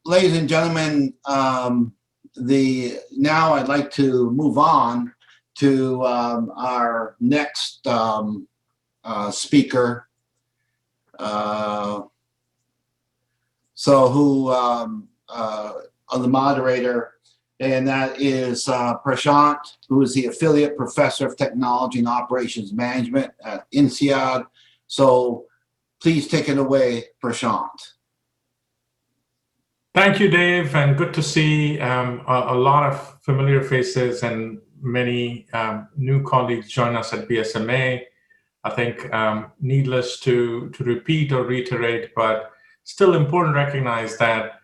ladies and gentlemen, now I'd like to move on to our next speaker. The moderator, and that is Prashant, who is the Affiliate Professor of Technology and Operations Management at INSEAD. So please take it away, Prashant. Thank you, Dave, and good to see a lot of familiar faces and many new colleagues join us at BSMA. I think needless to repeat or reiterate, but still important to recognize that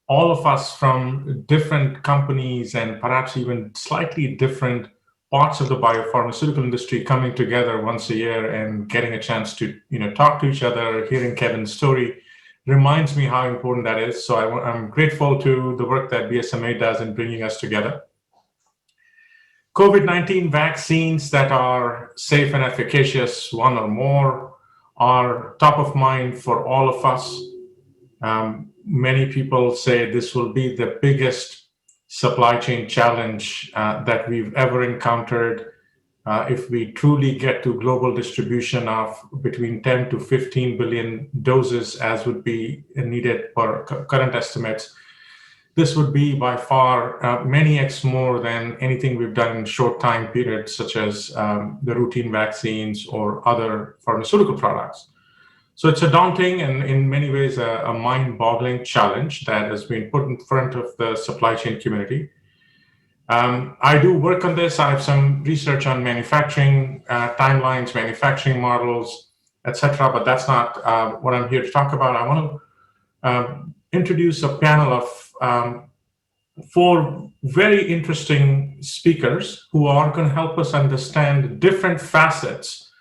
all of us from different companies and perhaps even slightly different parts of the biopharmaceutical industry coming together once a year and getting a chance to talk to each other, hearing Kevin's story reminds me how important that is. So I'm grateful to the work that BSMA does in bringing us together. COVID-19 vaccines that are safe and efficacious, one or more, are top of mind for all of us. Many people say this will be the biggest supply chain challenge that we've ever encountered. If we truly get to global distribution of between 10 to 15 billion doses, as would be needed per current estimates, this would be by far many X more than anything we've done in short time periods, such as the routine vaccines or other pharmaceutical products. So it's a daunting and in many ways a mind-boggling challenge that has been put in front of the supply chain community. I do work on this. I have some research on manufacturing timelines, manufacturing models, etc. But that's not what I'm here to talk about. I want to introduce a panel of 4 very interesting speakers who are going to help us understand different facets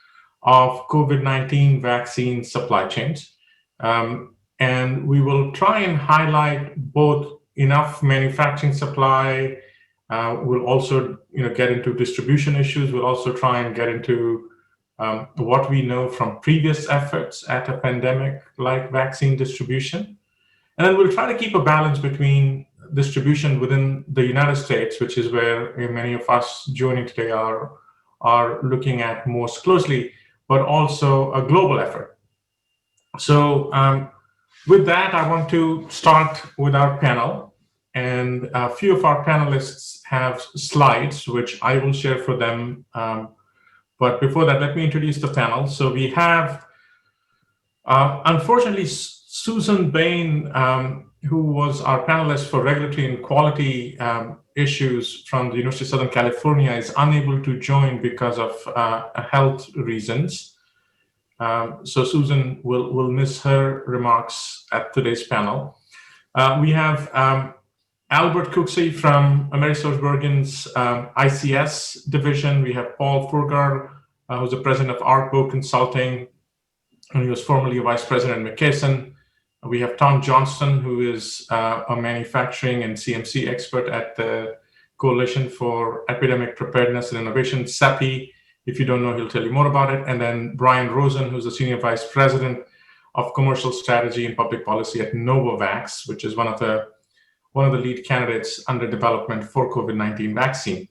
of COVID-19 vaccine supply chains. And we will try and highlight both enough manufacturing supply. We'll also get into distribution issues. We'll also try and get into what we know from previous efforts at a pandemic like vaccine distribution. And then we'll try to keep a balance between distribution within the United States, which is where many of us joining today are looking at most closely, but also a global effort. So with that, I want to start with our panel. And a few of our panelists have slides, which I will share for them. But before that, let me introduce the panel. So we have, unfortunately, Susan Bain, who was our panelist for regulatory and quality issues from the University of Southern California, is unable to join because of health reasons. So Susan will miss her remarks at today's panel. We have Albert Cooksey from AmerisourceBergen's ICS division. We have Paul Furgar, who's the president of ArcBow Consulting, and he was formerly vice president at McKesson. We have Tom Johnston, who is a manufacturing and CMC expert at the Coalition for Epidemic Preparedness and Innovation, CEPI. If you don't know, he'll tell you more about it. And then Brian Rosen, who's the senior vice president of commercial strategy and public policy at Novavax, which is one of the lead candidates under development for COVID-19 vaccine.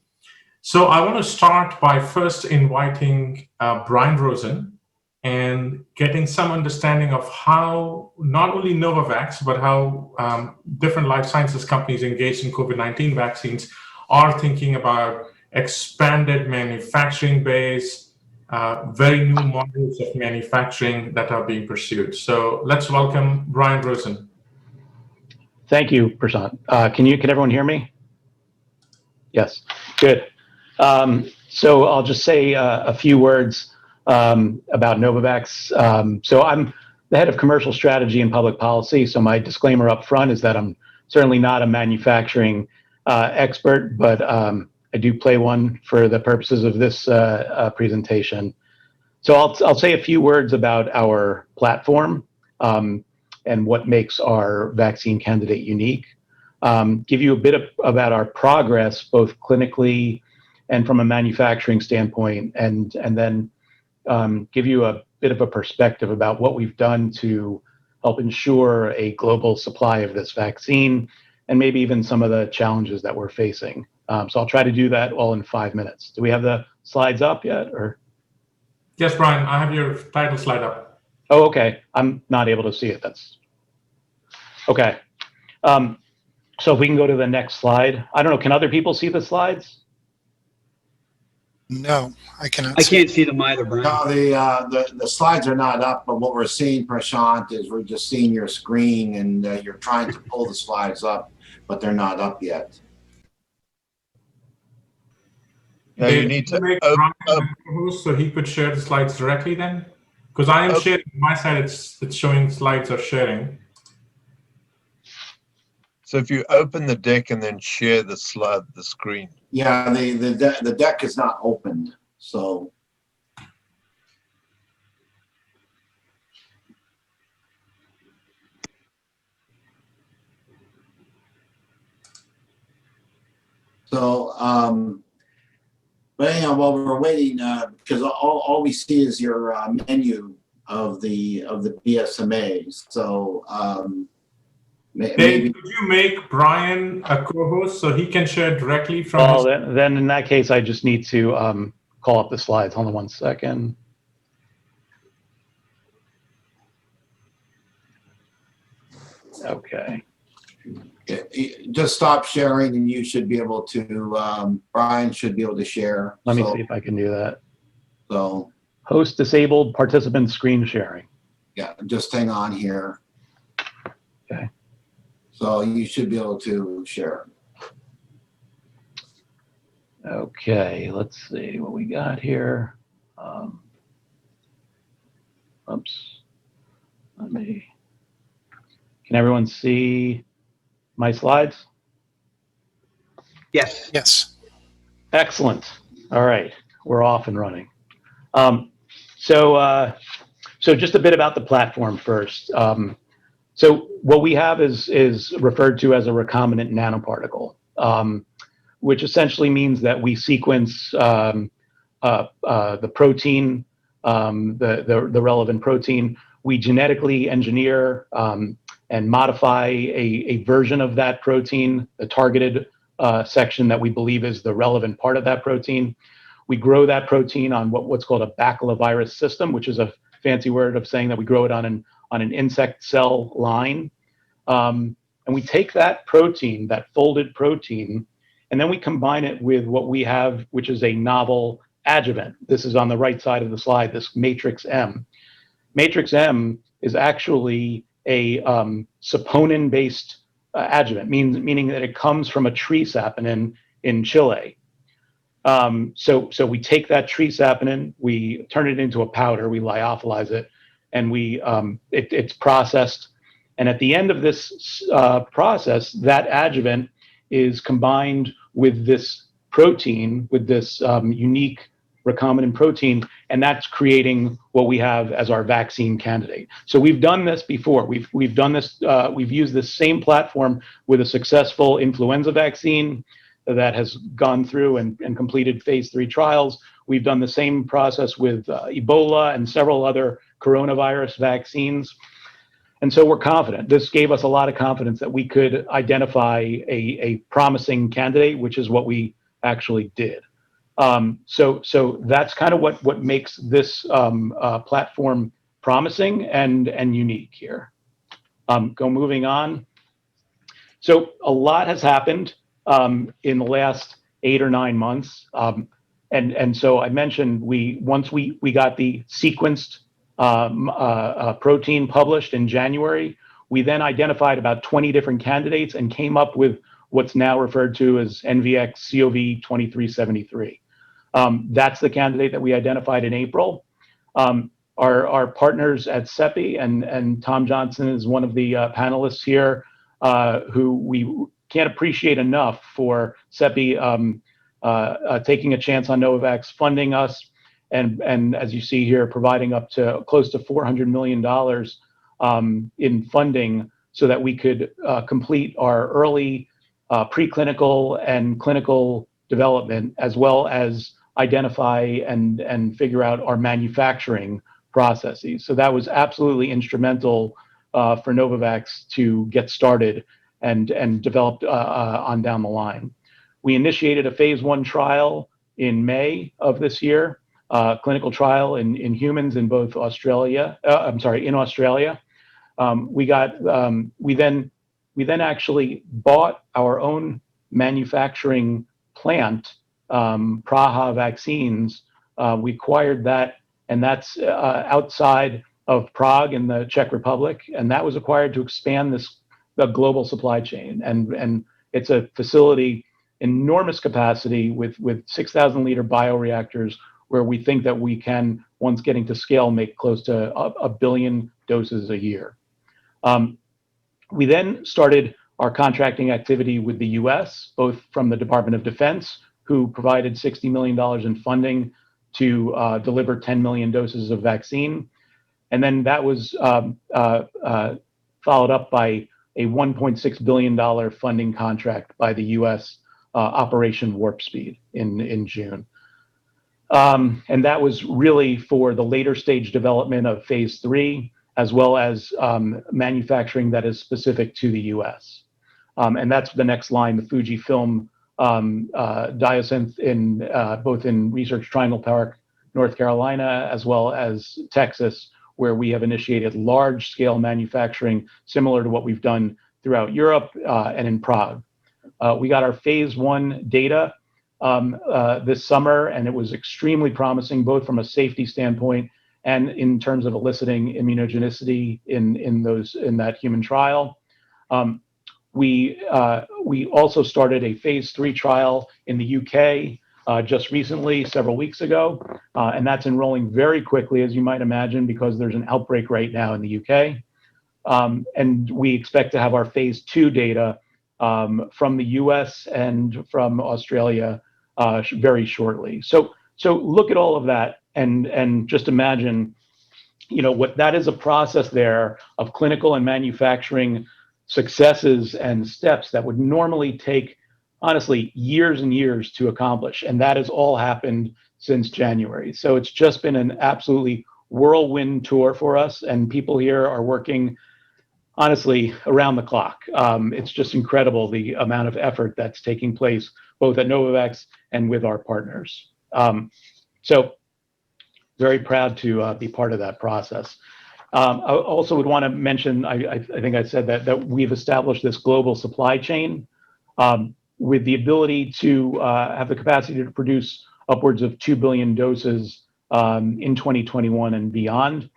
So I want to start by first inviting Brian Rosen and getting some understanding of how not only Novavax, but how different life sciences companies engaged in COVID-19 vaccines are thinking about expanded manufacturing base, very new models of manufacturing that are being pursued. So let's welcome Brian Rosen. Thank you, Prashant. Can everyone hear me? Yes, good. So I'll just say a few words about Novavax. So I'm the head of commercial strategy and public policy. So my disclaimer up front is that I'm certainly not a manufacturing expert, but I do play one for the purposes of this presentation. So I'll say a few words about our platform and what makes our vaccine candidate unique. Give you a bit about our progress, both clinically and from a manufacturing standpoint, and then give you a bit of a perspective about what we've done to help ensure a global supply of this vaccine, and maybe even some of the challenges that we're facing. So I'll try to do that all in 5 minutes. Do we have the slides up yet, or? Yes, Brian, I have your title slide up. Oh, okay. I'm not able to see it. That's okay. So if we can go to the next slide. I don't know, can other people see the slides? No, I cannot I see. can't see them either, Brian. No, the slides are not up, but what we're seeing, Prashant, is we're just seeing your screen and you're trying to pull the slides up, but they're not up yet. No, you need to make Brian a co-host so he could share the slides directly then? Because I am sharing on my side, it's showing slides are sharing. So if you open the deck and then share the screen. Yeah, the deck is not opened, so. So, but anyhow, while we're waiting, because all we see is your menu of the BSMAs. So, Dave, maybe. could you make Brian a co-host so he can share directly from Well, his... then in that case, I just need to call up the slides. Hold on 1 second. Okay. Just stop sharing and you should be able to, Brian should be able to share. Let me So- see if I can do that. So, Host disabled participant screen sharing. yeah, just hang on here. Okay. So you should be able to share. Okay, let's see what we got here. Oops. Can everyone see my slides? Yes. Yes. Excellent. All right, we're off and running. So just a bit about the platform first. So what we have is referred to as a recombinant nanoparticle, which essentially means that we sequence the protein, the relevant protein. We genetically engineer and modify a version of that protein, the targeted section that we believe is the relevant part of that protein. We grow that protein on what's called a baculovirus system, which is a fancy word of saying that we grow it on an insect cell line. And we take that protein, that folded protein, and then we combine it with what we have, which is a novel adjuvant. This is on the right side of the slide, this matrix M. Matrix M is actually a saponin-based adjuvant, meaning that it comes from a tree saponin in Chile. So we take that tree saponin, we turn it into a powder, we lyophilize it, and it's processed. And at the end of this process, that adjuvant is combined with this protein, with this unique recombinant protein, and that's creating what we have as our vaccine candidate. So we've done this before. We've done this. We've used this same platform with a successful influenza vaccine that has gone through and completed phase 3 trials. We've done the same process with Ebola and several other coronavirus vaccines. And so we're confident. This gave us a lot of confidence that we could identify a promising candidate, which is what we actually did. So that's kind of what makes this platform promising and unique here. Moving on. So a lot has happened in the last 8 or 9 months. And so I mentioned once we got the sequenced protein published in January, we then identified about 20 different candidates and came up with what's now referred to as NVX-CoV2373. That's the candidate that we identified in April. Our partners at CEPI, and Tom Johnson is one of the panelists here, who we can't appreciate enough for CEPI taking a chance on Novavax, funding us, and as you see here, providing up to close to $400 million in funding so that we could complete our early preclinical and clinical development, as well as identify and figure out our manufacturing processes. So that was absolutely instrumental for Novavax to get started and developed on down the line. We initiated a phase 1 trial in May of this year, clinical trial in humans in both Australia. In Australia. We then actually bought our own manufacturing plant, Praha Vaccines. We acquired that, and that's outside of Prague in the Czech Republic, and that was acquired to expand the global supply chain. And it's a facility, enormous capacity with 6,000 liter bioreactors, where we think that we can, once getting to scale, make close to a billion doses a year. We then started our contracting activity with the US, both from the Department of Defense, who provided $60 million in funding to deliver 10 million doses of vaccine. And then that was followed up by a $1.6 billion funding contract by the US Operation Warp Speed in June. And that was really for the later stage development of phase 3, as well as manufacturing that is specific to the US. And that's the next line, the Fujifilm diosynth both in Research Triangle Park, North Carolina, as well as Texas, where we have initiated large scale manufacturing similar to what we've done throughout Europe and in Prague. We got our phase 1 data this summer, and it was extremely promising, both from a safety standpoint and in terms of eliciting immunogenicity in that human trial. We also started a phase 3 trial in the UK just recently, several weeks ago, and that's enrolling very quickly, as you might imagine, because there's an outbreak right now in the UK. And we expect to have our phase 2 data from the US and from Australia very shortly. So look at all of that and just imagine, what that is, a process there of clinical and manufacturing successes and steps that would normally take, honestly, years and years to accomplish. And that has all happened since January. So it's just been an absolutely whirlwind tour for us, and people here are working, honestly, around the clock. It's just incredible the amount of effort that's taking place, both at Novavax and with our partners. So very proud to be part of that process. I also would want to mention, I think I said that we've established this global supply chain with the ability to have the capacity to produce upwards of 2 billion doses in 2021 and beyond. I'm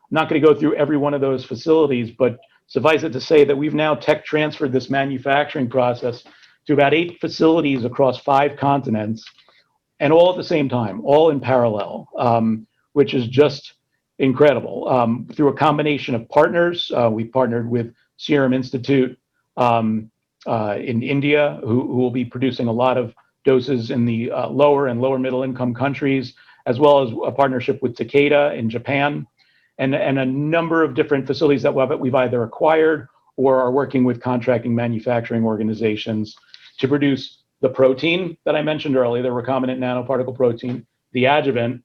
not going to go through every one of those facilities, but suffice it to say that we've now tech transferred this manufacturing process to about 8 facilities across 5 continents, and all at the same time, all in parallel, which is just incredible. Through a combination of partners, we partnered with Serum Institute in India, who will be producing a lot of doses in the lower and lower middle income countries, as well as a partnership with Takeda in Japan, and a number of different facilities that we've either acquired or are working with contracting manufacturing organizations to produce the protein that I mentioned earlier, the recombinant nanoparticle protein, the adjuvant,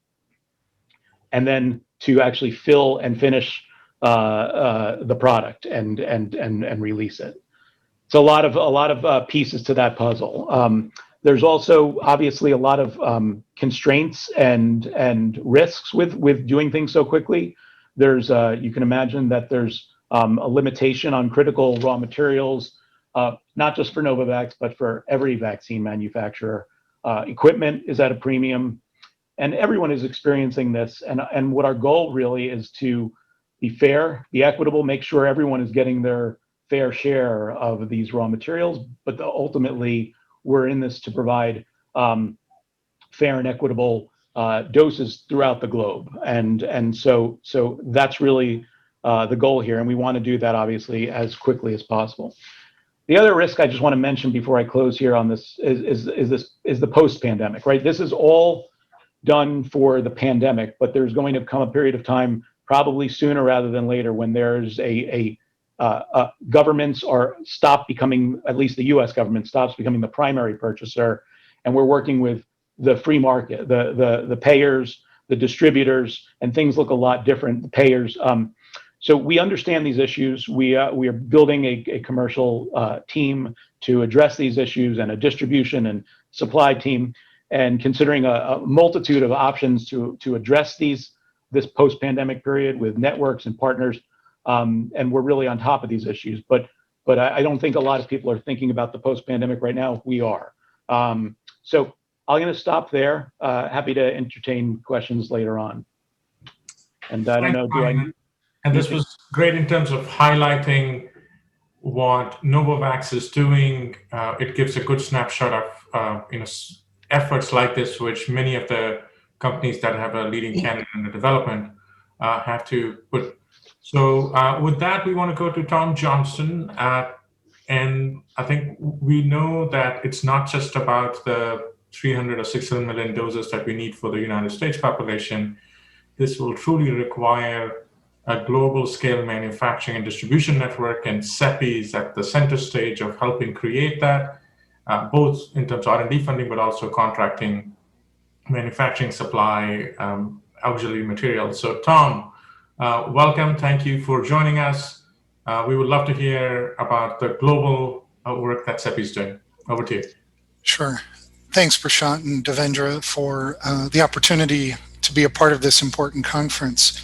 and then to actually fill and finish the product and release it. It's a lot of pieces to that puzzle. There's also obviously a lot of constraints and risks with doing things so quickly. There's you can imagine that there's a limitation on critical raw materials, not just for Novavax, but for every vaccine manufacturer. Equipment is at a premium, and everyone is experiencing this. And what our goal really is to be fair, be equitable, make sure everyone is getting their fair share of these raw materials. But ultimately, we're in this to provide fair and equitable doses throughout the globe. And so that's really the goal here. And we want to do that, obviously, as quickly as possible. The other risk I just want to mention before I close here on this is the post-pandemic, right? This is all done for the pandemic, but there's going to come a period of time, probably sooner rather than later, when there's governments stop becoming, at least the U.S. government stops becoming the primary purchaser, and we're working with the free market, the payers, the distributors, and things look a lot different. The payers. So we understand these issues. We are building a commercial team to address these issues, and a distribution and supply team, and considering a multitude of options to address this post-pandemic period with networks and partners. And we're really on top of these issues. But I don't think a lot of people are thinking about the post-pandemic right now. We are. So I'm going to stop there. Happy to entertain questions later on. And I don't know, And this was great in terms of highlighting what Novavax is doing. It gives a good snapshot of efforts like this, which many of the companies that have a leading candidate in the development have to put. So with that, we want to go to Tom Johnson. And I think we know that it's not just about the 300 or 600 million doses that we need for the United States population. This will truly require a global scale manufacturing and distribution network, and CEPI is at the center stage of helping create that, both in terms of R&D funding, but also contracting, manufacturing, supply, auxiliary materials. So Tom, welcome. Thank you for joining us. We would love to hear about the global work that CEPI is doing. Over to you. Sure. Thanks, Prashant and Devendra, for the opportunity to be a part of this important conference.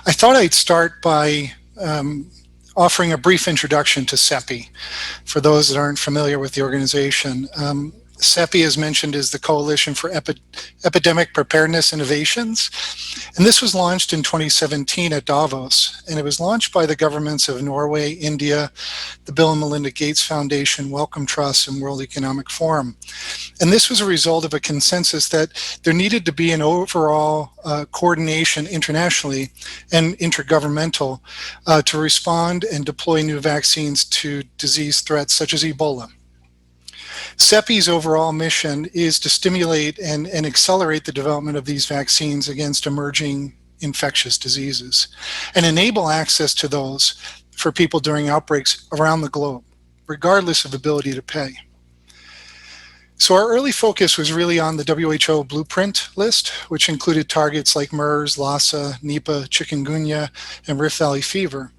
I thought I'd start by offering a brief introduction to CEPI for those that aren't familiar with the organization. CEPI, as mentioned, is the Coalition for Epidemic Preparedness Innovations. And this was launched in 2017 at Davos. And it was launched by the governments of Norway, India, the Bill and Melinda Gates Foundation, Wellcome Trust, and World Economic Forum. And this was a result of a consensus that there needed to be an overall coordination internationally and intergovernmental to respond and deploy new vaccines to disease threats such as Ebola. CEPI's overall mission is to stimulate and accelerate the development of these vaccines against emerging infectious diseases and enable access to those for people during outbreaks around the globe, regardless of ability to pay. So our early focus was really on the WHO blueprint list, which included targets like MERS, Lassa, Nipah, chikungunya, and Rift Valley fever.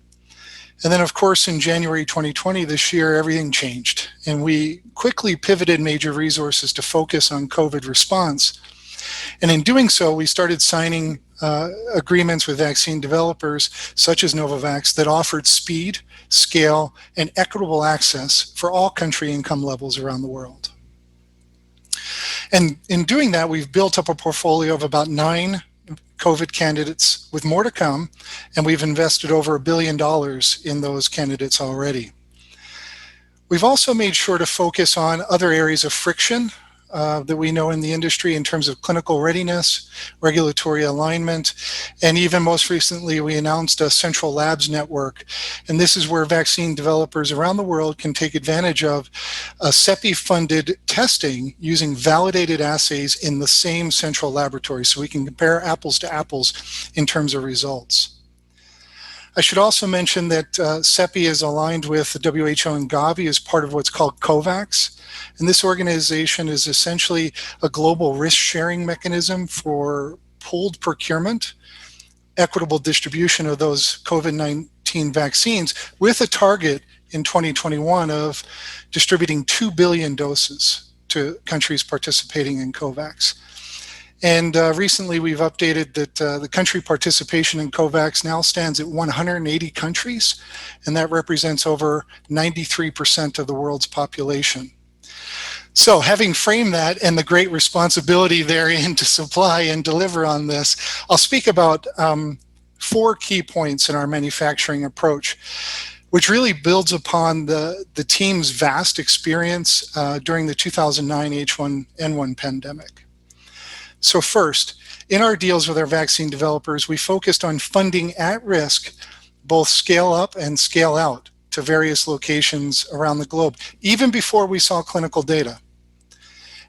And then, of course, in January 2020, this year, everything changed. And we quickly pivoted major resources to focus on COVID response. And in doing so, we started signing agreements with vaccine developers, such as Novavax, that offered speed, scale, and equitable access for all country income levels around the world. And in doing that, we've built up a portfolio of about 9 COVID candidates with more to come, and we've invested over $1 billion in those candidates already. We've also made sure to focus on other areas of friction that we know in the industry in terms of clinical readiness, regulatory alignment, and even most recently we announced a central labs network. And this is where vaccine developers around the world can take advantage of CEPI-funded testing using validated assays in the same central laboratory, so we can compare apples to apples in terms of results. I should also mention that CEPI is aligned with the WHO and Gavi as part of what's called COVAX. And this organization is essentially a global risk-sharing mechanism for pooled procurement, equitable distribution of those COVID-19 vaccines, with a target in 2021 of distributing 2 billion doses to countries participating in COVAX. And recently we've updated that the country participation in COVAX now stands at 180 countries, and that represents over 93% of the world's population. So having framed that and the great responsibility therein to supply and deliver on this, I'll speak about 4 key points in our manufacturing approach, which really builds upon the team's vast experience during the 2009 H1N1 pandemic. So first, in our deals with our vaccine developers, we focused on funding at risk, both scale up and scale out to various locations around the globe, even before we saw clinical data.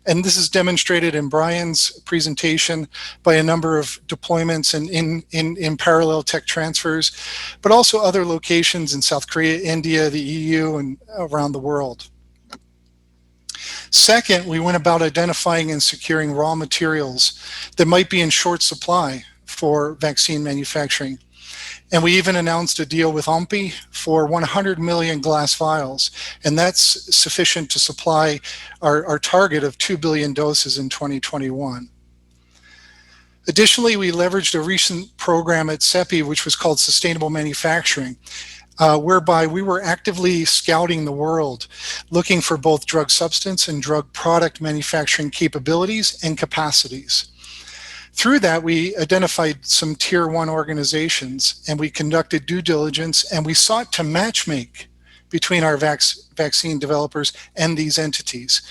And this is demonstrated in Brian's presentation by a number of deployments and in parallel tech transfers, but also other locations in South Korea, India, the EU, and around the world. Second, we went about identifying and securing raw materials that might be in short supply for vaccine manufacturing. And we even announced a deal with OMPI for 100 million glass vials, and that's sufficient to supply our target of 2 billion doses in 2021. Additionally, we leveraged a recent program at CEPI, which was called Sustainable Manufacturing, whereby we were actively scouting the world, looking for both drug substance and drug product manufacturing capabilities and capacities. Through that, we identified some tier 1 organizations, and we conducted due diligence, and we sought to matchmake between our vaccine developers and these entities.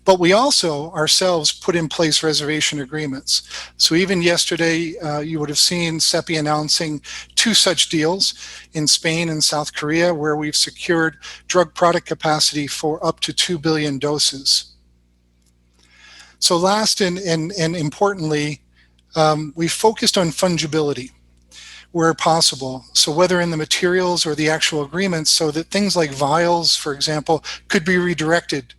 But we also ourselves put in place reservation agreements. So even yesterday, you would have seen CEPI announcing 2 such deals in Spain and South Korea, where we've secured drug product capacity for up to 2 billion doses. So last and importantly, we focused on fungibility where possible. So whether in the materials or the actual agreements, so that things like vials, for example, could be redirected,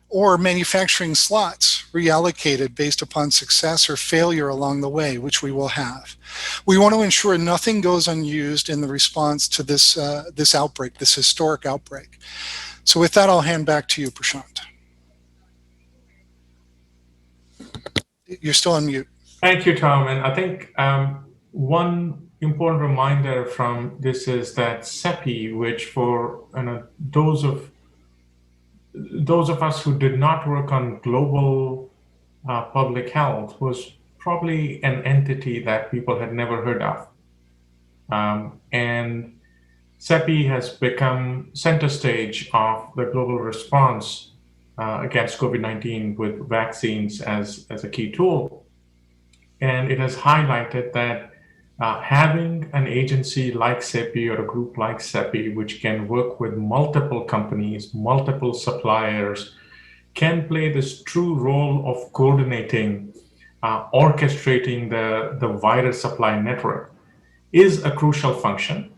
or manufacturing slots reallocated based upon success or failure along the way, which we will have. We want to ensure nothing goes unused in the response to this, this outbreak, this historic outbreak. So with that, I'll hand back to you, Prashant. You're still on mute. Thank you, Tom. And I think one important reminder from this is that CEPI, which for those of us who did not work on global public health, was probably an entity that people had never heard of. And CEPI has become center stage of the global response against COVID-19 with vaccines as a key tool. And it has highlighted that having an agency like CEPI or a group like CEPI, which can work with multiple companies, multiple suppliers, can play this true role of coordinating, orchestrating the virus supply network, is a crucial function.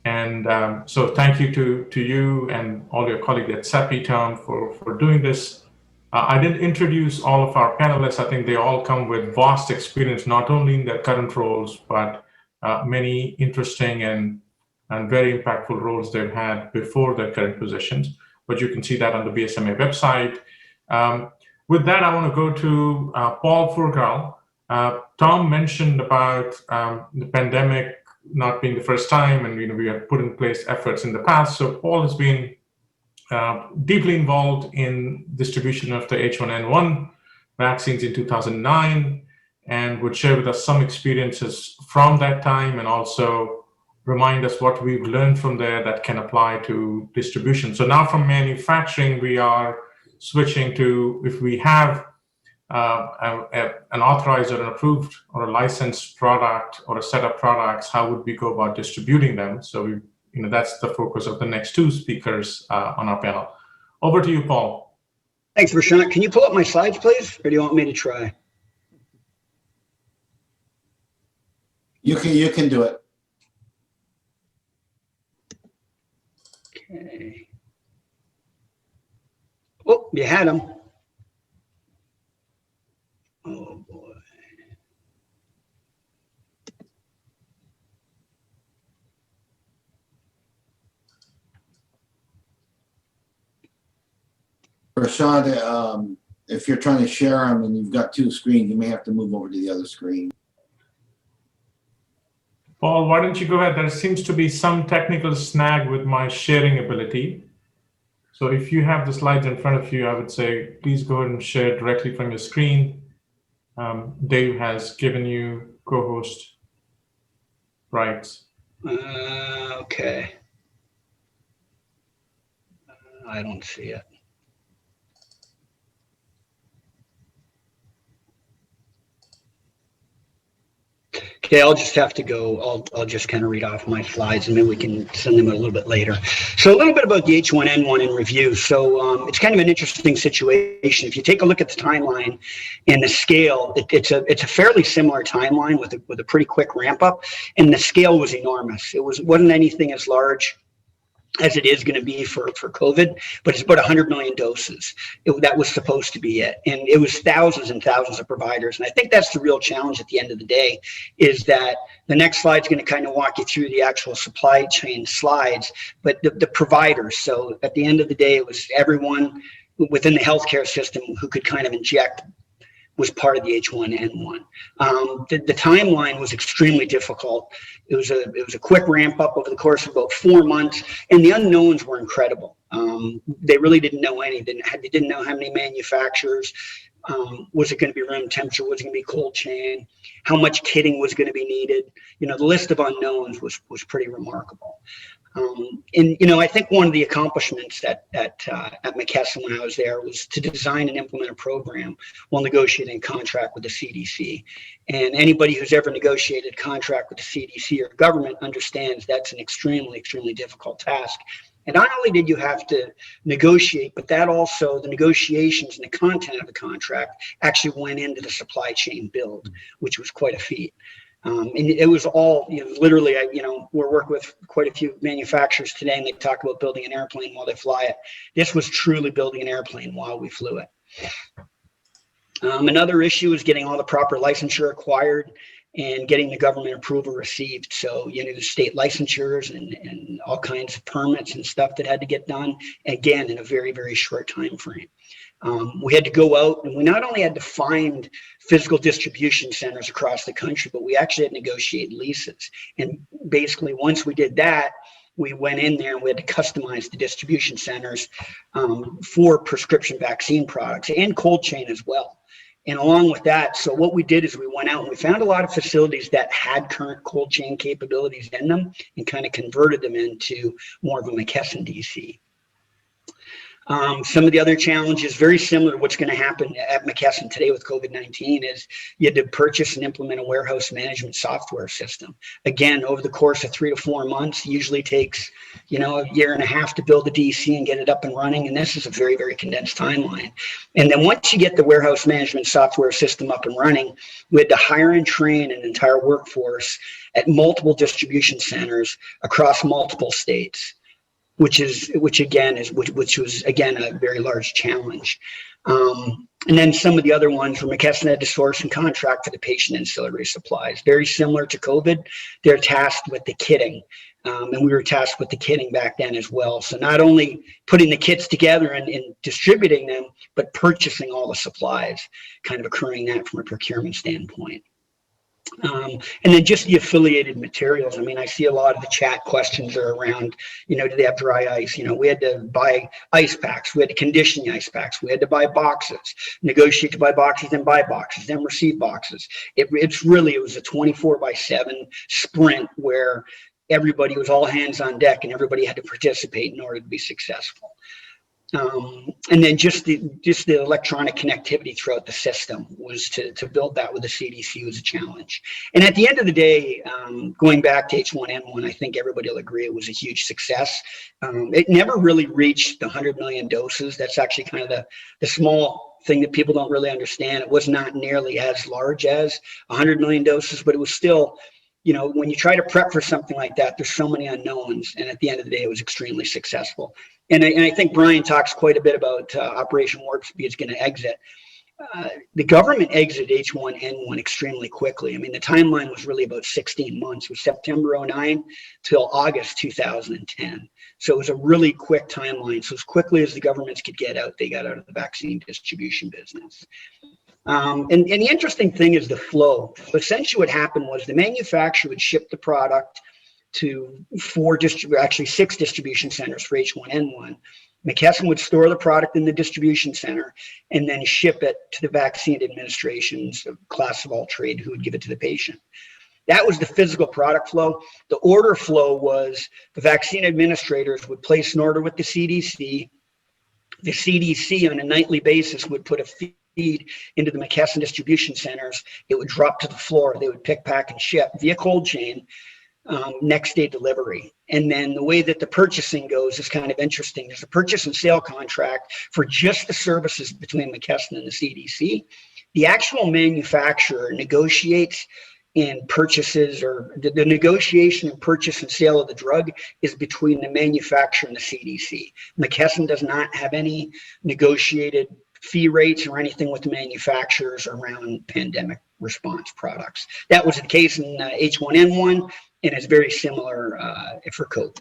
And so thank you to you and all your colleagues at CEPI, Tom, for doing this. I didn't introduce all of our panelists. I think they all come with vast experience, not only in their current roles, but many interesting and very impactful roles they've had before their current positions. But you can see that on the BSMA website. With that, I want to go to Paul Furgal. Tom mentioned about the pandemic not being the first time, and we have put in place efforts in the past. So Paul has been deeply involved in distribution of the H1N1 vaccines in 2009, and would share with us some experiences from that time, and also remind us what we've learned from there that can apply to distribution. So now from manufacturing, we are switching to, if we have an authorized or an approved or a licensed product or a set of products, how would we go about distributing them? So that's the focus of the next 2 speakers on our panel. Over to you, Paul. Thanks, Prashant. Can you pull up my slides, please? Or do you want me to try? You can do it. Okay. Oh, you had them. Oh, boy. Prashant, if you're trying to share them and you've got 2 screens, you may have to move over to the other screen. Paul, why don't you go ahead? There seems to be some technical snag with my sharing ability. So if you have the slides in front of you, I would say, please go ahead and share directly from your screen. Dave has given you co-host rights. Okay. I don't see it. Okay, I'll just have to go. I'll just kind of read off my slides, and then we can send them a little bit later. So a little bit about the H1N1 in review. So it's kind of an interesting situation. If you take a look at the timeline and the scale, it's a fairly similar timeline with a pretty quick ramp up, and the scale was enormous. It wasn't anything as large as it is going to be for COVID, but it's about 100 million doses. That was supposed to be it. And it was thousands and thousands of providers. And I think that's the real challenge at the end of the day, is that the next slide is going to kind of walk you through the actual supply chain slides, but the providers. So at the end of the day, it was everyone within the healthcare system who could kind of inject was part of the H1N1. The timeline was extremely difficult. It was a quick ramp up over the course of about 4 months, and the unknowns were incredible. They really didn't know anything. They didn't know how many manufacturers. Was it going to be room temperature? Was it going to be cold chain? How much kitting was going to be needed? You know, the list of unknowns was pretty remarkable. And you know, I think one of the accomplishments at McKesson when I was there was to design and implement a program while negotiating a contract with the CDC. And anybody who's ever negotiated a contract with the CDC or government understands that's an extremely, extremely difficult task. And not only did you have to negotiate, but that also the negotiations and the content of the contract actually went into the supply chain build, which was quite a feat. And it was all, you know, literally, we're working with quite a few manufacturers today, and they talk about building an airplane while they fly it. This was truly building an airplane while we flew it. Another issue is getting all the proper licensure acquired and getting the government approval received. So, you know, the state licensures and all kinds of permits and stuff that had to get done, again, in a very, very short time frame. We had to go out, and we not only had to find physical distribution centers across the country, but we actually had to negotiate leases. And basically, once we did that, we went in there and we had to customize the distribution centers for prescription vaccine products and cold chain as well. And along with that, so what we did is we went out and we found a lot of facilities that had current cold chain capabilities in them and kind of converted them into more of a McKesson DC. Some of the other challenges, very similar to what's going to happen at McKesson today with COVID-19, is you had to purchase and implement a warehouse management software system. Again, over the course of 3 to 4 months, usually takes, you know, a year and a half to build a DC and get it up and running. And this is a very, very condensed timeline. And then once you get the warehouse management software system up and running, we had to hire and train an entire workforce at multiple distribution centers across multiple states. Which was again a very large challenge. And then some of the other ones where McKesson had to source and contract for the patient ancillary supplies. Very similar to COVID, they're tasked with the kitting. And we were tasked with the kitting back then as well. So not only putting the kits together and distributing them, but purchasing all the supplies, kind of occurring that from a procurement standpoint. And then just the affiliated materials. I mean, I see a lot of the chat questions are around, you know, do they have dry ice? You know, we had to buy ice packs. We had to condition the ice packs. We had to buy boxes, negotiate to buy boxes, then buy boxes, then receive boxes. It was a 24/7 sprint where everybody was all hands on deck and everybody had to participate in order to be successful. And then just the electronic connectivity throughout the system was to build that with the CDC was a challenge. And at the end of the day, going back to H1N1, I think everybody will agree it was a huge success. It never really reached the 100 million doses. That's actually kind of the small thing that people don't really understand. It was not nearly as large as 100 million doses, but it was still, you know, when you try to prep for something like that, there's so many unknowns. And at the end of the day, it was extremely successful. And I think Brian talks quite a bit about Operation Warp Speed's going to exit. The government exited H1N1 extremely quickly. I mean, the timeline was really about 16 months. It was September 2009 till August 2010. So it was a really quick timeline. So as quickly as the governments could get out, they got out of the vaccine distribution business. And the interesting thing is the flow. Essentially what happened was the manufacturer would ship the product to 6 distribution centers for H1N1. McKesson would store the product in the distribution center and then ship it to the vaccine administration's class of all trade who would give it to the patient. That was the physical product flow. The order flow was the vaccine administrators would place an order with the CDC. The CDC on a nightly basis would put a feed into the McKesson distribution centers. It would drop to the floor. They would pick, pack, and ship via cold chain. Next day delivery. And then the way that the purchasing goes is kind of interesting. There's a purchase and sale contract for just the services between McKesson and the CDC. The actual manufacturer negotiates and purchases, or the negotiation and purchase and sale of the drug is between the manufacturer and the CDC. McKesson does not have any negotiated fee rates or anything with the manufacturers around pandemic response products. That was the case in H1N1, and it's very similar for COVID.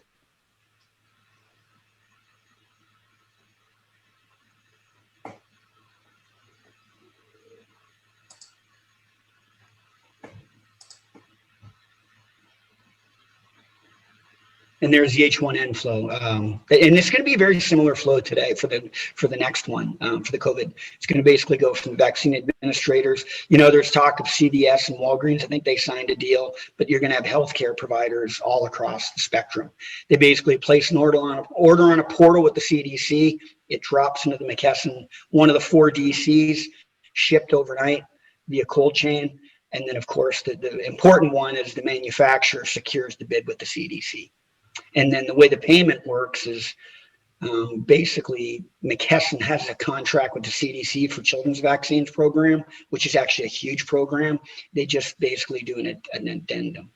And there's the H1N flow, and it's going to be a very similar flow today for the next one for the COVID. It's going to basically go from vaccine administrators. You know, there's talk of CVS and Walgreens. I think they signed a deal, but you're going to have healthcare providers all across the spectrum. They basically place an order on a portal with the CDC. It drops into the McKesson, one of the 4 DCs, shipped overnight via cold chain, and then of course the important one is the manufacturer secures the bid with the CDC. And then the way the payment works is basically McKesson has a contract with the CDC for children's vaccines program, which is actually a huge program. They just basically do an addendum.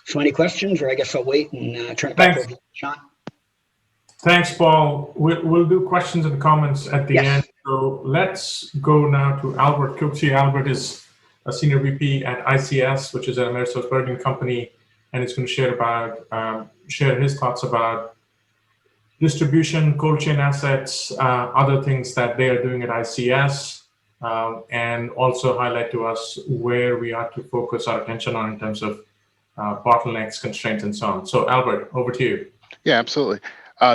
So any questions, or I guess I'll wait and turn it back over to Sean. Thanks, Paul. We'll do questions and comments at the end. So let's go now to Albert Cooksey. Albert is a senior VP at ICS, which is an AmerisourceBergen company, and it's going to share his thoughts about distribution, cold chain assets, other things that they are doing at ICS, and also highlight to us where we are to focus our attention on in terms of bottlenecks, constraints, and so on. So Albert, over to you. Yeah, absolutely.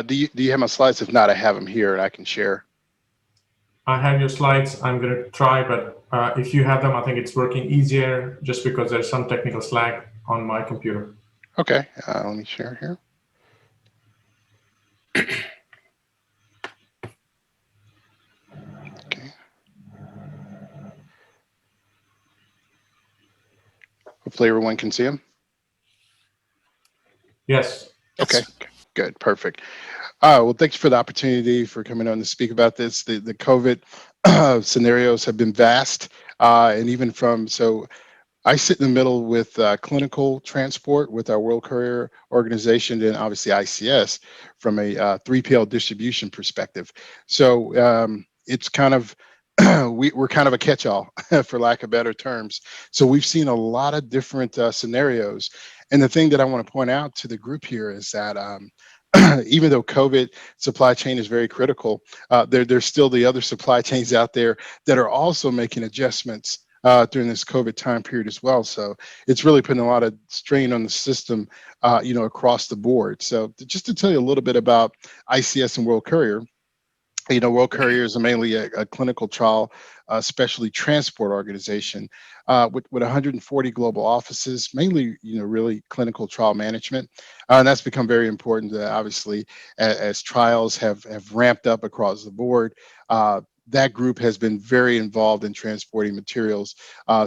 Do you have my slides? If not, I have them here and I can share. I have your slides. I'm going to try, but if you have them, I think it's working easier just because there's some technical slag on my computer. Okay, let me share here. Okay. Hopefully everyone can see them. Yes. Okay, good, perfect. Well, thanks for the opportunity for coming on to speak about this. The COVID scenarios have been vast, and even so I sit in the middle with clinical transport with our World Courier organization, and obviously ICS from a 3PL distribution perspective. So it's kind of we're kind of a catch-all, for lack of better terms. So we've seen a lot of different scenarios, and the thing that I want to point out to the group here is that even though COVID supply chain is very critical, there's still the other supply chains out there that are also making adjustments during this COVID time period as well. So it's really putting a lot of strain on the system, across the board. So just to tell you a little bit about ICS and World Courier. World Courier is mainly a clinical trial specialty transport organization with 140 global offices, mainly, really clinical trial management. And that's become very important, obviously, as trials have ramped up across the board. That group has been very involved in transporting materials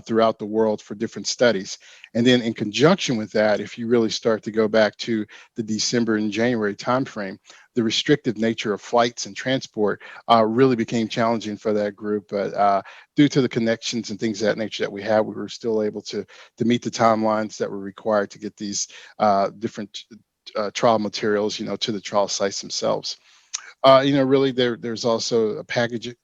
throughout the world for different studies. And then in conjunction with that, if you really start to go back to the December and January timeframe, the restrictive nature of flights and transport really became challenging for that group. But due to the connections and things of that nature that we had, we were still able to meet the timelines that were required to get these different trial materials, to the trial sites themselves. Really there's also a packaging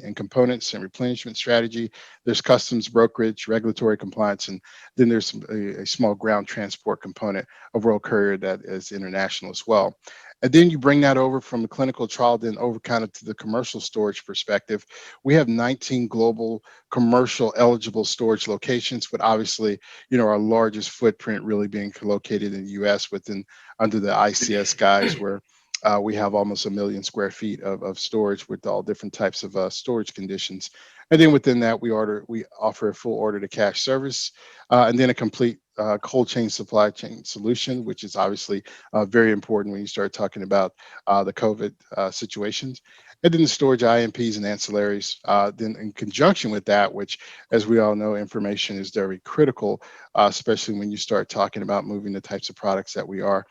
and components and replenishment strategy. There's customs, brokerage, regulatory compliance, and then there's a small ground transport component of World Courier that is international as well. And then you bring that over from the clinical trial, then over kind of to the commercial storage perspective. We have 19 global commercial eligible storage locations, but obviously, our largest footprint really being located in the US under the ICS guise, where we have almost 1 million square feet of storage with all different types of storage conditions. And then within that, we offer a full order to cash service, and then a complete cold chain supply chain solution, which is obviously very important when you start talking about the COVID situations. and then the storage IMPs and ancillaries. Then in conjunction with that, which, as we all know, information is very critical, especially when you start talking about moving the types of products that we are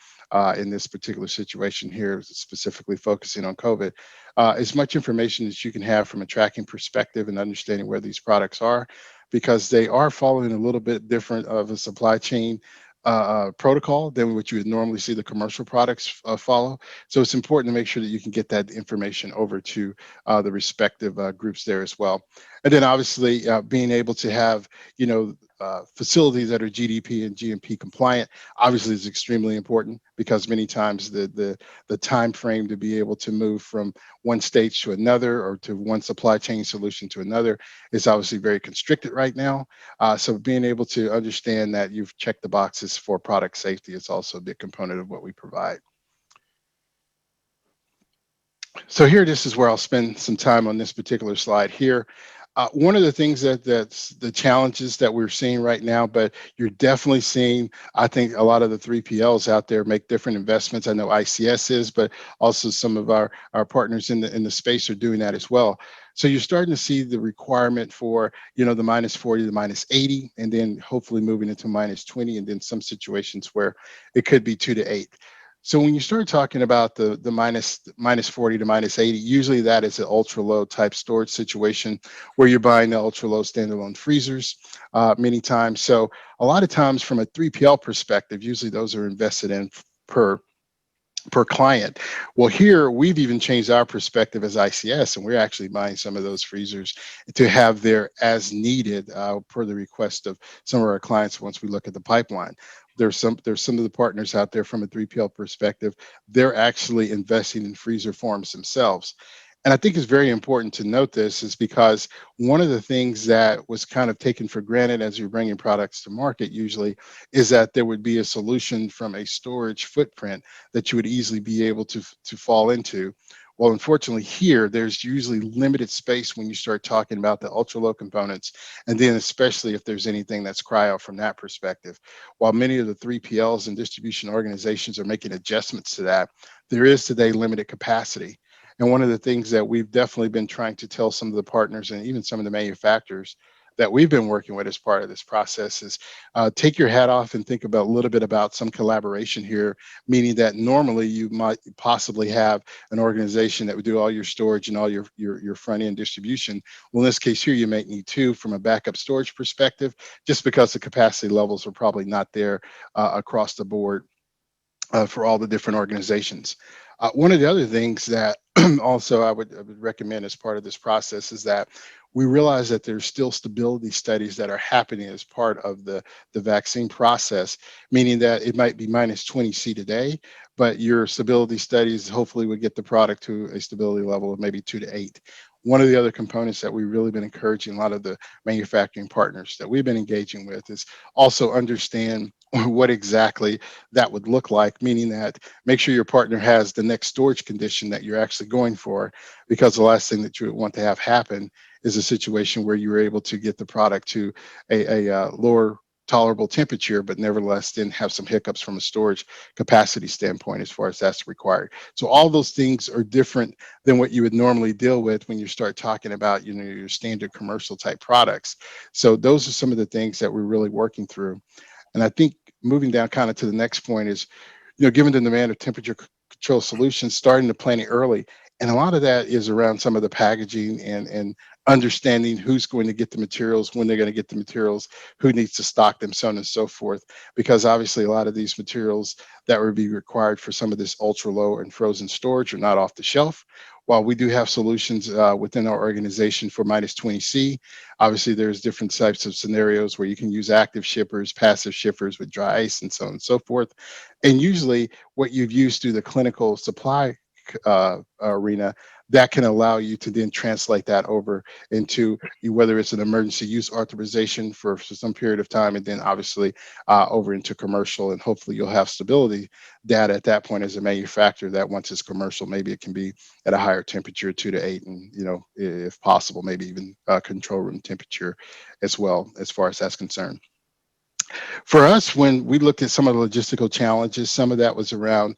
in this particular situation here, specifically focusing on COVID. As much information as you can have from a tracking perspective and understanding where these products are, because they are following a little bit different of a supply chain protocol than what you would normally see the commercial products follow. So it's important to make sure that you can get that information over to the respective groups there as well. And then obviously being able to have, facilities that are GDP and GMP compliant obviously is extremely important, because many times the time frame to be able to move from one stage to another, or to one supply chain solution to another, is obviously very constricted right now. So being able to understand that you've checked the boxes for product safety is also a big component of what we provide. So here, this is where I'll spend some time on this particular slide here. One of the things that's the challenges that we're seeing right now, but you're definitely seeing, I think, a lot of the 3PLs out there make different investments. I know ICS is, but also some of our partners in the space are doing that as well. So you're starting to see the requirement for, the -40 to -80, and then hopefully moving into -20, and then some situations where it could be 2 to 8. So when you start talking about the -40 to -80, usually that is an ultra low type storage situation where you're buying the ultra low standalone freezers many times. So a lot of times from a 3PL perspective, usually those are invested in per client. Well, here we've even changed our perspective as ICS, and we're actually buying some of those freezers to have there as needed per the request of some of our clients. Once we look at the pipeline, there's some of the partners out there from a 3PL perspective, they're actually investing in freezer farms themselves. And I think it's very important to note this, is because one of the things that was kind of taken for granted as you're bringing products to market usually is that there would be a solution from a storage footprint that you would easily be able to fall into. Well, unfortunately here, there's usually limited space when you start talking about the ultra low components, and then especially if there's anything that's cryo from that perspective. While many of the 3PLs and distribution organizations are making adjustments to that, there is today limited capacity. And one of the things that we've definitely been trying to tell some of the partners and even some of the manufacturers that we've been working with as part of this process is take your hat off and think about a little bit about some collaboration here, meaning that normally you might possibly have an organization that would do all your storage and all your front end distribution. Well, in this case here, you might need two from a backup storage perspective, just because the capacity levels are probably not there across the board for all the different organizations. One of the other things that also I would recommend as part of this process is that we realize that there's still stability studies that are happening as part of the vaccine process, meaning that it might be -20 C today, but your stability studies hopefully would get the product to a stability level of maybe 2 to 8. One of the other components that we've really been encouraging a lot of the manufacturing partners that we've been engaging with is also understand what exactly that would look like, meaning that make sure your partner has the next storage condition that you're actually going for, because the last thing that you would want to have happen is a situation where you were able to get the product to a lower tolerable temperature, but nevertheless then have some hiccups from a storage capacity standpoint as far as that's required. So all those things are different than what you would normally deal with when you start talking about, your standard commercial type products. So those are some of the things that we're really working through. And I think moving down kind of to the next point is, given the demand of temperature control solutions, starting to plan it early. And a lot of that is around some of the packaging and understanding who's going to get the materials, when they're going to get the materials, who needs to stock them, so on and so forth. Because obviously a lot of these materials that would be required for some of this ultra low and frozen storage are not off the shelf. While we do have solutions within our organization for -20 C, obviously there's different types of scenarios where you can use active shippers, passive shippers with dry ice, and so on and so forth. And usually what you've used through the clinical supply arena, that can allow you to then translate that over into whether it's an emergency use authorization for some period of time, and then obviously over into commercial, and hopefully you'll have stability data at that point as a manufacturer, that once it's commercial, maybe it can be at a higher temperature, 2 to 8, and if possible, maybe even control room temperature as well, as far as that's concerned. For us, when we looked at some of the logistical challenges, some of that was around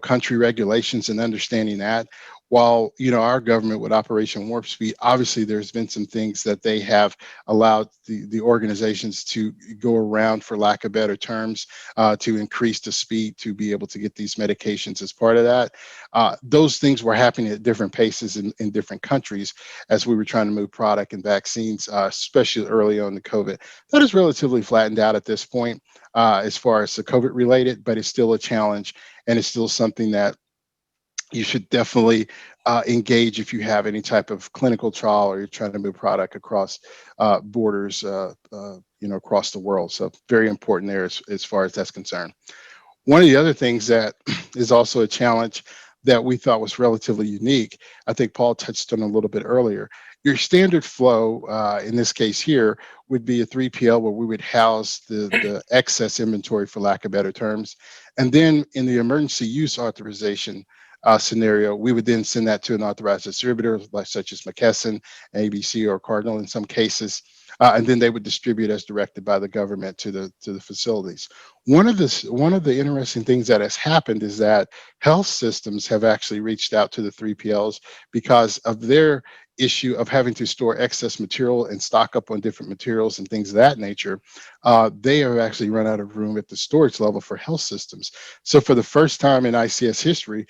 country regulations and understanding that. while our government with Operation Warp Speed, obviously there's been some things that they have allowed the organizations to go around, for lack of better terms, to increase the speed to be able to get these medications as part of that. Those things were happening at different paces in different countries as we were trying to move product and vaccines, especially early on the COVID. That is relatively flattened out at this point as far as the COVID related, but it's still a challenge, and it's still something that you should definitely engage if you have any type of clinical trial or you're trying to move product across borders, across the world. So very important there as far as that's concerned. One of the other things that is also a challenge that we thought was relatively unique, I think Paul touched on a little bit earlier. Your standard flow, in this case here, would be a 3PL where we would house the excess inventory, for lack of better terms. And then in the emergency use authorization scenario, we would then send that to an authorized distributor, like such as McKesson, ABC, or Cardinal in some cases, and then they would distribute as directed by the government to the facilities. One of the interesting things that has happened is that health systems have actually reached out to the 3PLs because of their issue of having to store excess material and stock up on different materials and things of that nature. They have actually run out of room at the storage level for health systems. So for the first time in ICS history,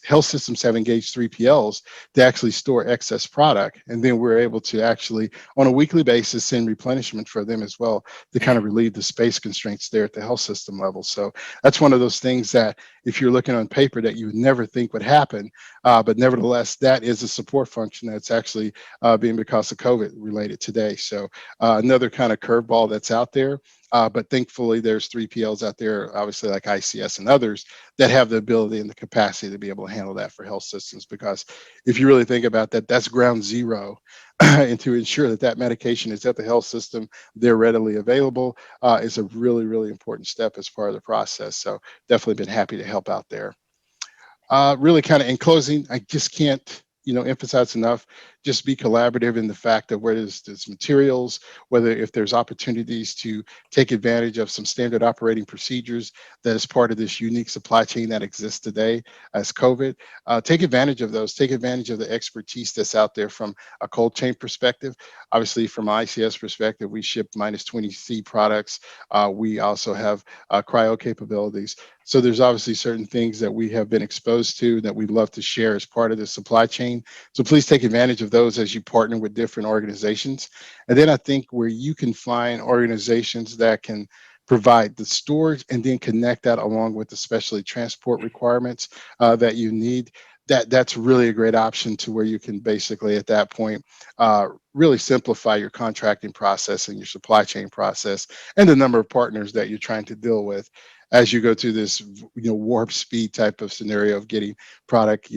health systems have engaged 3PLs to actually store excess product. And then we're able to actually, on a weekly basis, send replenishment for them as well to kind of relieve the space constraints there at the health system level. So that's one of those things that if you're looking on paper that you would never think would happen, but nevertheless, that is a support function that's actually being because of COVID related today. So another kind of curveball that's out there. But thankfully, there's 3PLs out there, obviously like ICS and others, that have the ability and the capacity to be able to handle that for health systems. Because if you really think about that, that's ground zero. And to ensure that that medication is at the health system, they're readily available, is a really, really important step as part of the process. So definitely been happy to help out there. Really kind of in closing, I just can't emphasize enough, just be collaborative in the fact that where there's materials, whether if there's opportunities to take advantage of some standard operating procedures that is part of this unique supply chain that exists today as COVID, take advantage of those, take advantage of the expertise that's out there from a cold chain perspective. Obviously from an ICS perspective, we ship -20°C products. We also have cryo capabilities. So there's obviously certain things that we have been exposed to that we'd love to share as part of the supply chain. So please take advantage of those as you partner with different organizations. And then I think where you can find organizations that can provide the storage and then connect that along with the specialty transport requirements that you need, that's really a great option to where you can basically at that point really simplify your contracting process and your supply chain process and the number of partners that you're trying to deal with as you go through this warp speed type of scenario of getting product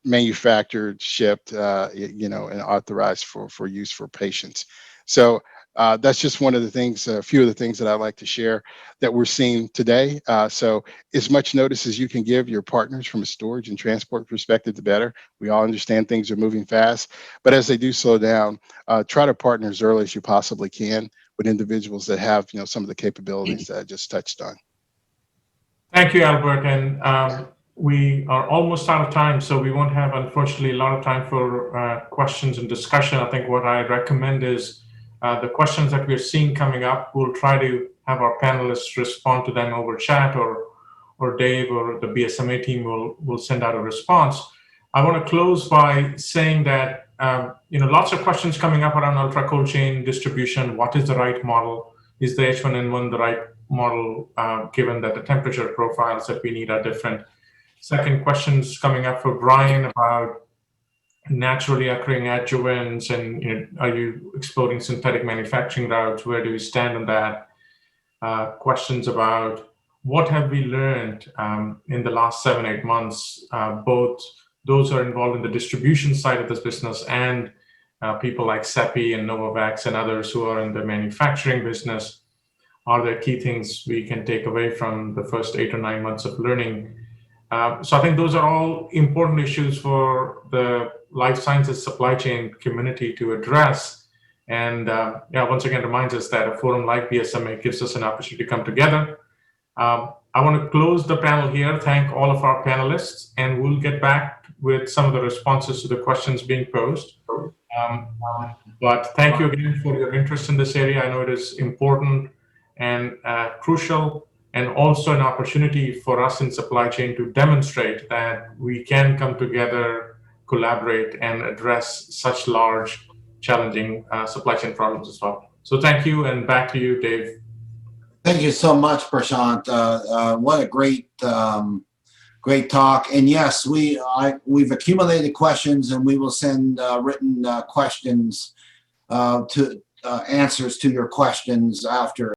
manufactured, shipped, and authorized for use for patients. So that's just one of the things, a few of the things that I'd like to share that we're seeing today. So as much notice as you can give your partners from a storage and transport perspective, the better. We all understand things are moving fast, but as they do slow down, try to partner as early as you possibly can with individuals that have some of the capabilities that I just touched on. Thank you, Albert. And we are almost out of time, so we won't have, unfortunately, a lot of time for questions and discussion. I think what I recommend is the questions that we're seeing coming up, we'll try to have our panelists respond to them over chat, or Dave or the BSMA team will send out a response. I want to close by saying that lots of questions coming up around ultra cold chain distribution. What is the right model? Is the H1N1 the right model, given that the temperature profiles that we need are different? Second, questions coming up for Brian about naturally occurring adjuvants, and are you exploring synthetic manufacturing routes? Where do we stand on that? Questions about what have we learned in the last 7-8 months, both those who are involved in the distribution side of this business and people like CEPI and Novavax and others who are in the manufacturing business. Are there key things we can take away from the first 8 or 9 months of learning? So I think those are all important issues for the life sciences supply chain community to address. And once again, reminds us that a forum like BSMA gives us an opportunity to come together. I want to close the panel here, thank all of our panelists, and we'll get back with some of the responses to the questions being posed. But thank you again for your interest in this area. I know it is important and crucial, and also an opportunity for us in supply chain to demonstrate that we can come together, collaborate, and address such large, challenging supply chain problems as well. So thank you, and back to you, Dave. Thank you so much, Prashant. What a great, great talk. And yes, we've accumulated questions, and we will send written questions to answers to your questions after.